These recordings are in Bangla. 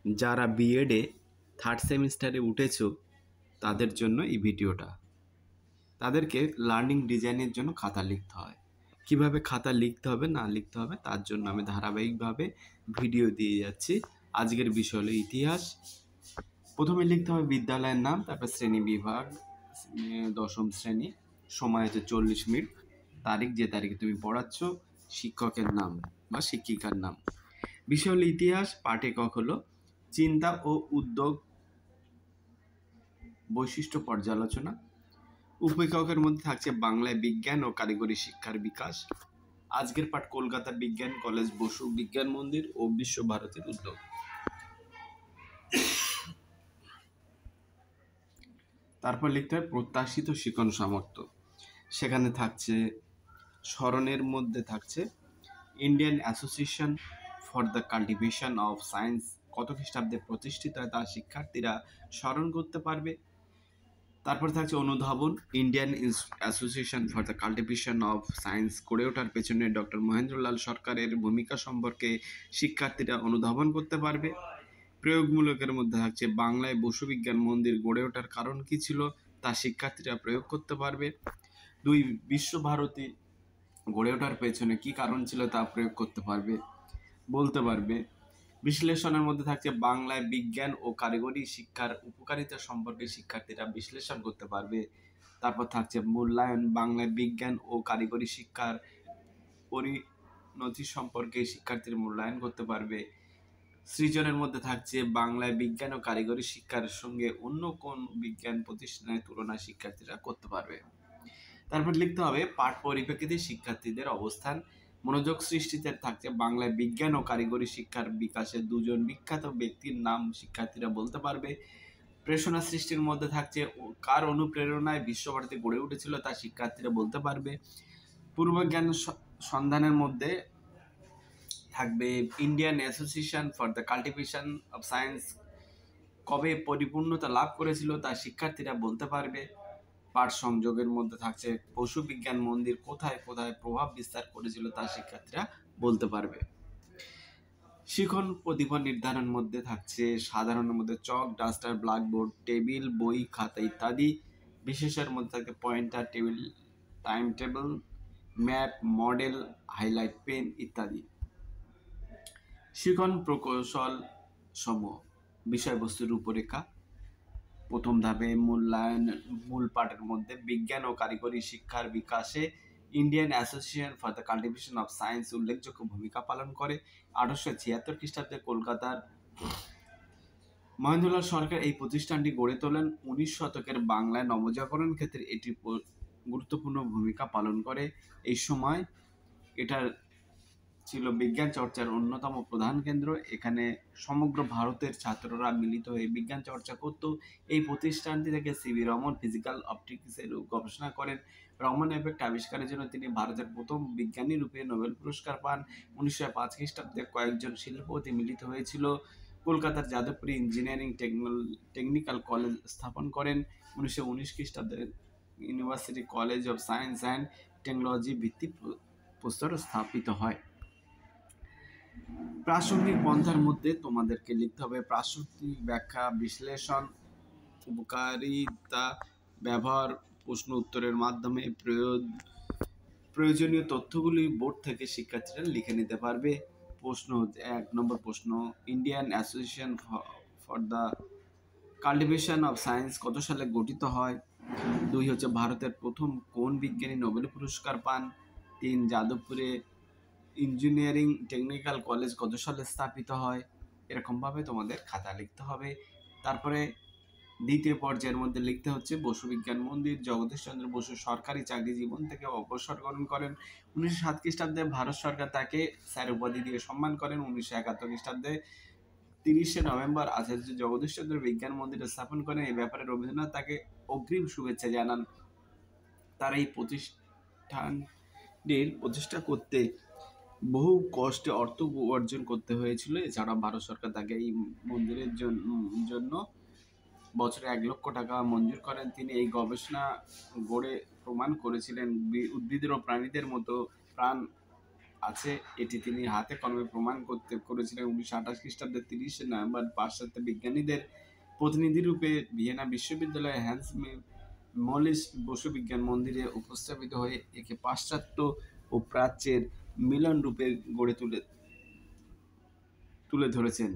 যারা বিএডে থার্ড সেমিস্টারে উঠেছো তাদের জন্য এই ভিডিওটা। তাদেরকে লার্নিং ডিজাইনের জন্য খাতা লিখতে হয়। কিভাবে খাতা লিখতে হবে না লিখতে হবে তার জন্য আমি ধারাবাহিকভাবে ভিডিও দিয়ে যাচ্ছি। আজকের বিষয় হলো ইতিহাস। প্রথমে লিখতে হবে বিদ্যালয়ের নাম, তারপর শ্রেণী বিভাগ, দশম শ্রেণী, সময় হচ্ছে 40 মিনিট, তারিখ যে তারিখে তুমি পড়াচ্ছ, শিক্ষকের নাম বা শিক্ষিকার নাম। বিষয় হলো ইতিহাস। পাঠ একক হলো চিন্তা ও উদ্যোগ, বৈশিষ্ট্য পর্যালোচনা। উপএককের মধ্যে থাকছে বাংলায় বিজ্ঞান ও কারিগরি শিক্ষার বিকাশ। আজকের পাঠ কলকাতা বিজ্ঞান কলেজ, বসু বিজ্ঞান মন্দির ও বিশ্বভারতীর উদ্যোগ। তারপর লিখতে হয় প্রত্যাশিত শিক্ষণ সামর্থ্য। সেখানে থাকছে স্মরণের মধ্যে থাকছে Indian association for the cultivation of science কত খ্রিস্টাব্দে প্রতিষ্ঠিত হয় তা শিক্ষার্থীরা স্মরণ করতে পারবে। তারপর থাকছে অনুধাবন, Indian association for the cultivation of science গড়ে ওঠার পেছনে ডক্টর মহেন্দ্রলাল সরকারের ভূমিকা সম্পর্কে শিক্ষার্থীরা অনুধাবন করতে পারবে। প্রয়োগমূলকের মধ্যে থাকছে বাংলায় বসু বিজ্ঞান মন্দির গড়ে ওঠার কারণ কি ছিল তা শিক্ষার্থীরা প্রয়োগ করতে পারবে। 2 বিশ্বভারতী গড়ে ওঠার পেছনে কি কারণ ছিল তা প্রয়োগ করতে পারবে, বলতে পারবে। বিশ্লেষণের মধ্যে থাকছে বাংলায় বিজ্ঞান ও কারিগরি শিক্ষার উপকারিতা সম্পর্কে শিক্ষার্থীরা বিশ্লেষণ করতে পারবে। তারপর থাকছে মূল্যায়ন, বাংলায় বিজ্ঞান ও কারিগরি শিক্ষার পরিণতি সম্পর্কে শিক্ষার্থীরা মূল্যায়ন করতে পারবে। সৃজনের মধ্যে থাকছে বাংলায় বিজ্ঞান ও কারিগরি শিক্ষার সঙ্গে অন্য কোন বিজ্ঞান প্রতিষ্ঠানের তুলনা শিক্ষার্থীরা করতে পারবে। তারপর লিখতে হবে পাঠ পরিপ্রেক্ষিতে শিক্ষার্থীদের অবস্থান। মনোযোগ সৃষ্টিতে থাকছে বাংলায় বিজ্ঞান ও কারিগরি শিক্ষার বিকাশে 2 জন বিখ্যাত ব্যক্তির নাম শিক্ষার্থীরা বলতে পারবে। প্রেরণা সৃষ্টির মধ্যে থাকছে কার অনুপ্রেরণায় বিশ্বভারতী গড়ে উঠেছিল তা শিক্ষার্থীরা বলতে পারবে। পূর্বজ্ঞান সন্ধানের মধ্যে থাকবে Indian association for the cultivation of science কবে পরিপূর্ণতা লাভ করেছিল তা শিক্ষার্থীরা বলতে পারবে। পাঠ সংযোগের মধ্যে থাকছে পশু বিজ্ঞান মন্দির কোথায় কোথায় প্রভাব বিস্তার করেছিল তা শিক্ষার্থীরা বলতে পারবে। শিখন প্রতিভা নির্ধারণ মধ্যে থাকছে সাধারণের মধ্যে চক, ডাস্টার, ব্ল্যাকবোর্ড, টেবিল, বই, খাতা ইত্যাদি। বিশেষের মধ্যে থাকে pointer, table, time table, map, model, highlight pen ইত্যাদি। শিখন প্রকৌশল সমূহ, বিষয়বস্তুর রূপরেখা। প্রথম ধাপে মূল্যায়ন, মূল পাঠের মধ্যে বিজ্ঞান ও কারিগরি শিক্ষার বিকাশে Indian association for the cultivation of science উল্লেখযোগ্য ভূমিকা পালন করে। 1876 খ্রিস্টাব্দে কলকাতার মহেন্দ্রলাল সরকার এই প্রতিষ্ঠানটি গড়ে তোলেন। 19 শতকের বাংলায় নবজাগরণ ক্ষেত্রে এটি গুরুত্বপূর্ণ ভূমিকা পালন করে। এই সময় এটার ছিল বিজ্ঞান চর্চার অন্যতম প্রধান কেন্দ্র। এখানে সমগ্র ভারতের ছাত্ররা মিলিত হয়ে বিজ্ঞান চর্চা করত। এই প্রতিষ্ঠানটি থেকে সিভি রমন ফিজিক্যাল অপটিক্সের গবেষণা করেন। রমন এফেক্ট আবিষ্কারের জন্য তিনি ভারতের প্রথম বিজ্ঞানী রূপে নোবেল পুরস্কার পান। 1905 খ্রিস্টাব্দে কয়েকজন শিল্পপতি মিলিত হয়েছিল কলকাতার যাদবপুরে ইঞ্জিনিয়ারিং টেকনিক্যাল কলেজ স্থাপন করেন। 1919 খ্রিস্টাব্দে university college of science and technology ভিত্তিপ্রস্তর স্থাপিত হয়। প্রাসঙ্গিক পন্থার মধ্যে তোমাদেরকে লিখতে হবে প্রাসঙ্গিক ব্যাখ্যা, বিশ্লেষণ, উপকারিতা, ব্যবহার, প্রশ্ন উত্তরের মাধ্যমে প্রয়োজনীয় তথ্যগুলি বোর্ড থেকে শিক্ষার্থীরা লিখে নিতে পারবে। প্রশ্ন 1 নম্বর প্রশ্ন, Indian association for the cultivation of science কত সালে গঠিত হয়? 2 হচ্ছে ভারতের প্রথম কোন বিজ্ঞানী নোবেল পুরস্কার পান? 3 যাদবপুরে ইঞ্জিনিয়ারিং টেকনিক্যাল কলেজ কত সালে স্থাপিত হয়? এরকমভাবে তোমাদের খাতা লিখতে হবে। তারপরে দ্বিতীয় পর্যায়ের মধ্যে লিখতে হচ্ছে বসু বিজ্ঞান মন্দির। জগদীশচন্দ্র বসু সরকারি চাকরি জীবন থেকে অবসর গ্রহণ করেন। 1907 খ্রিস্টাব্দে ভারত সরকার তাকে স্যার উপাধি দিয়ে সম্মান করেন। 1971 খ্রিস্টাব্দে 30শে নভেম্বর আচার্য জগদীশচন্দ্র বিজ্ঞান মন্দির স্থাপন করেন। এই ব্যাপারে রবীন্দ্রনাথ তাকে অগ্রিম শুভেচ্ছা জানান। তার এই প্রতিষ্ঠানটির প্রতিষ্ঠা করতে বহু কষ্টে অর্থ অর্জন করতে হয়েছিল। এছাড়া ভারত সরকার তাকে এই মন্দিরের জন্য বছরে 1 লক্ষ টাকা মঞ্জুর করেন। তিনি এই গবেষণা গড়ে প্রমাণ করেছিলেন উদ্ভিদের ও প্রাণীদের মতো প্রাণ আছে, এটি তিনি হাতে কলমে প্রমাণ করেছিলেন 1928 খ্রিস্টাব্দের 30 নভেম্বর পাশ্চাত্য বিজ্ঞানীদের প্রতিনিধি রূপে ভিয়েনা বিশ্ববিদ্যালয়ে হ্যান্স মলিস বসু বিজ্ঞান মন্দিরে উপস্থাপিত হয়ে একে পাশ্চাত্য ও প্রাচ্যের মিলন রূপে গড়ে তুলে ধরেছেন।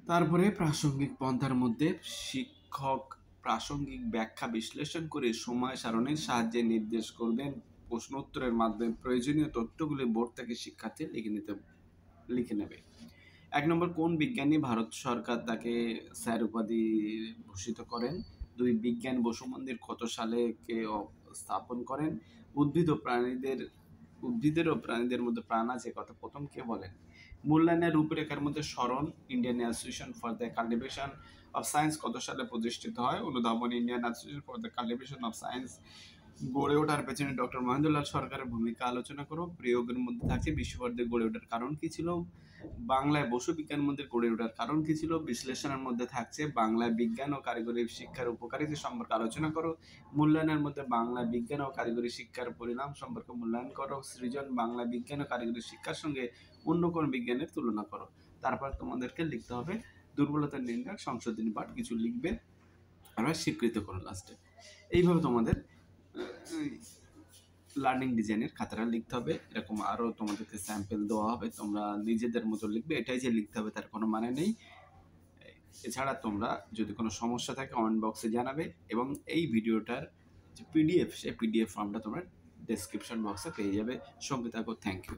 তারপরে প্রাসঙ্গিক পন্থার মধ্যে শিক্ষক প্রাসঙ্গিক ব্যাখ্যা বিশ্লেষণ করে সময় সারণীর সাহায্যে নির্দেশ করবেন। প্রশ্ন উত্তরের মাধ্যমে প্রয়োজনীয় তথ্যগুলি বোর্ড থেকে শিক্ষার্থী লিখে নেবে। 1 নম্বর, কোন বিজ্ঞানী ভারত সরকার তাকে স্যার উপাধি ভূষিত করেন? 2, বিজ্ঞান বসু মন্দির কত সালে কে স্থাপন করেন? উদ্ভিদের ও প্রাণীদের মধ্যে প্রাণ আছে কথা প্রথম কে বলেন? মূল্যায়নের রূপরেখার মধ্যে স্মরণ Indian association for the cultivation of science কত সালে প্রতিষ্ঠিত হয়? অনুধাবন Indian association for the cultivation of science গড়ে ওঠার পেছনে ডক্টর মহেন্দ্রলাল সরকারের ভূমিকা আলোচনা করো। প্রয়োগের মধ্যে থাকে বিশ্বভারতী গড়ে ওঠার কারণ কি ছিল? বাংলায় বসু বিজ্ঞান মন্দির গড়ে ওঠার কারণ কি ছিল? বিশ্লেষণের মধ্যে থাকছে বাংলায় বিজ্ঞান ও কারিগরি শিক্ষার উপকারিতা সম্পর্কে আলোচনা করো। মূল্যায়নের মধ্যে বাংলায় বিজ্ঞান ও কারিগরি শিক্ষার পরিণাম সম্পর্কে মূল্যায়ন করো। সৃজন বাংলা বিজ্ঞান ও কারিগরি শিক্ষার সঙ্গে অন্য কোন বিজ্ঞানের তুলনা করো। তারপর তোমাদেরকে লিখতে হবে দুর্বলতা নির্ণয়, সংশোধনী পাঠ কিছু লিখবে, আমরা স্বীকৃত করো লাস্টে। এইভাবে তোমাদের লার্নিং ডিজাইনের খাতাটা লিখতে হবে। এরকম আরও তোমাদেরকে স্যাম্পল দেওয়া হবে, তোমরা নিজেদের মতো লিখবে। এটাই যে লিখতে হবে তার কোনো মানে নেই। এছাড়া তোমরা যদি কোনো সমস্যা থাকে কমেন্ট বক্সে জানাবে, এবং এই ভিডিওটার যে পিডিএফ সেই পিডিএফ ফর্মটা তোমরা ডেসক্রিপশন বক্সে পেয়ে যাবে। সঙ্গে থাকো। Thank you.